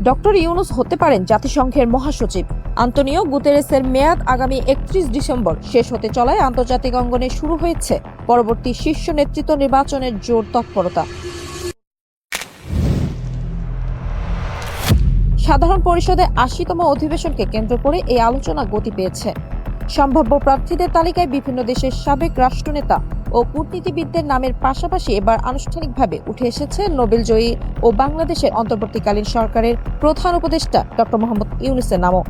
Doctor Yunus হতে পারেন জাতিসংঘের মহাসচিব। আন্তোনিও গুতেরেসের মেয়াদ আগামী 31 ডিসেম্বর শেষ হতে চলায় আন্তর্জাতিক অঙ্গনে শুরু হয়েছে পরবর্তী শীর্ষ নেতৃত্ব নির্বাচনের জোর তৎপরতা। সাধারণ পরিষদে ৮০তম অধিবেশনকে কেন্দ্র করে এই আলোচনা গতি পেয়েছে। সম্ভাব্য প্রার্থীদের তালিকায় বিভিন্ন দেশের সাবেক রাষ্ট্রনেতা ও কূটনীতিবিদদের নামের পাশাপাশি এবার আনুষ্ঠানিকভাবে উঠে এসেছে নোবেলজয়ী ও বাংলাদেশের অন্তর্বর্তীকালীন সরকারের প্রধান উপদেষ্টা ডক্টর মোহাম্মদ ইউনূসের নামও।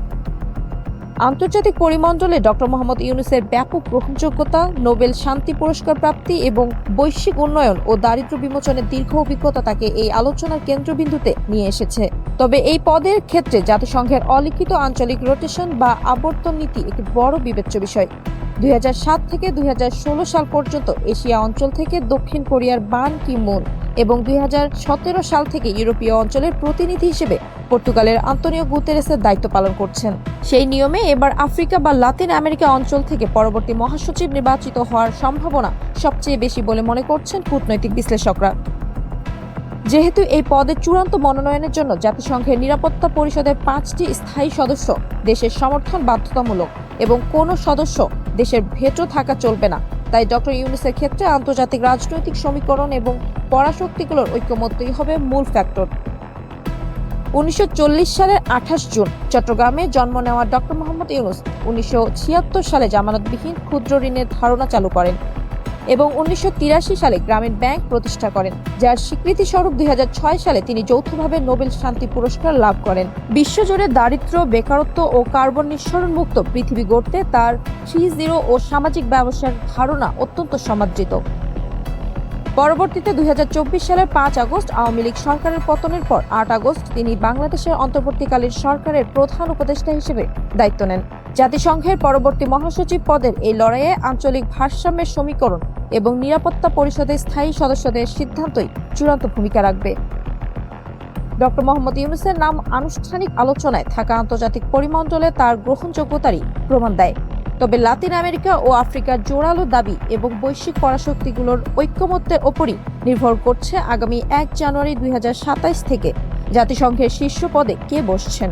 আন্তর্জাতিক পরিমণ্ডলে ডক্টর মোহাম্মদ ইউনূসের ব্যাপক গ্রহণযোগ্যতা, নোবেল শান্তি পুরস্কার প্রাপ্তি এবং বৈশ্বিক উন্নয়ন ও দারিদ্র্য বিমোচনের দীর্ঘ অভিজ্ঞতা তাকে এই আলোচনার কেন্দ্রবিন্দুতে নিয়ে এসেছে। তবে এই পদের ক্ষেত্রে জাতিসংঘের অলিখিত আঞ্চলিক রোটেশন বা আবর্তন নীতি একটি বড় বিবেচ্য বিষয়। ২০০৭ থেকে ২০১৬ সাল পর্যন্ত এশিয়া অঞ্চল থেকে দক্ষিণ কোরিয়ার বান কি মুন এবং ২০১৭ সাল থেকে ইউরোপীয় অঞ্চলের প্রতিনিধি হিসেবে পর্তুগালের আন্তোনিও গুতেরেসের দায়িত্ব পালন করছেন। সেই নিয়মে এবার আফ্রিকা বা লাতিন আমেরিকা অঞ্চল থেকে পরবর্তী মহাসচিব নির্বাচিত হওয়ার সম্ভাবনা সবচেয়ে বেশি বলে মনে করছেন কূটনৈতিক বিশ্লেষকরা। যেহেতু এই পদের চূড়ান্ত মনোনয়নের জন্য জাতিসংঘের নিরাপত্তা পরিষদের ৫টি স্থায়ী সদস্য দেশের সমর্থন বাধ্যতামূলক এবং কোনো সদস্য দেশের ভেটো থাকা চলবে না, তাই ডক্টর ইউনূসের ক্ষেত্রে আন্তর্জাতিক রাজনৈতিক সমীকরণ এবং পরাশক্তিগুলোর ঐকমত্যই হবে মূল ফ্যাক্টর। ১৯৪০ সালের ২৮ জুন চট্টগ্রামে জন্ম নেওয়া ডক্টর মোহাম্মদ ইউনূস ১৯৭৬ সালে জামানতবিহীন ক্ষুদ্র ঋণের ধারণা চালু করেন এবং ১৯৮৩ সালে গ্রামীণ ব্যাংক প্রতিষ্ঠা করেন, যার স্বীকৃতিস্বরূপ ২০০৬ সালে তিনি যৌথভাবে নোবেল শান্তি পুরস্কার লাভ করেন। বিশ্বজুড়ে দারিদ্র্য, বেকারত্ব ও কার্বন নিঃসরণ মুক্ত পৃথিবী গড়তে তার ৩-0 ও সামাজিক ব্যবসার ধারণা অত্যন্ত সমাদৃত। পরবর্তীতে ২০২৪ সালের ৫ আগস্ট আওয়ামী লীগ সরকারের পতনের পর ৮ আগস্ট তিনি বাংলাদেশের অন্তর্বর্তীকালীন সরকারের প্রধান উপদেষ্টা হিসেবে দায়িত্ব নেন। জাতিসংঘের পরবর্তী মহাসচিব পদের এই লড়াইয়ে আঞ্চলিক ভারসাম্যের সমীকরণ এবং নিরাপত্তা পরিষদের স্থায়ী সদস্যদের সিদ্ধান্তই চূড়ান্ত ভূমিকা রাখবে। ডক্টর মোহাম্মদ ইউনূসের নাম আনুষ্ঠানিক আলোচনায় থাকা আন্তর্জাতিক পরিমণ্ডলে তার গ্রহণযোগ্যতারই প্রমাণ দেয়। তবে লাতিন আমেরিকা ও আফ্রিকার জোরালো দাবি এবং বৈশ্বিক পরাশক্তিগুলোর ঐক্যমত্যের ওপরই নির্ভর করছে আগামী ১ জানুয়ারি ২০২৭ থেকে জাতিসংঘের শীর্ষ পদে কে বসছেন।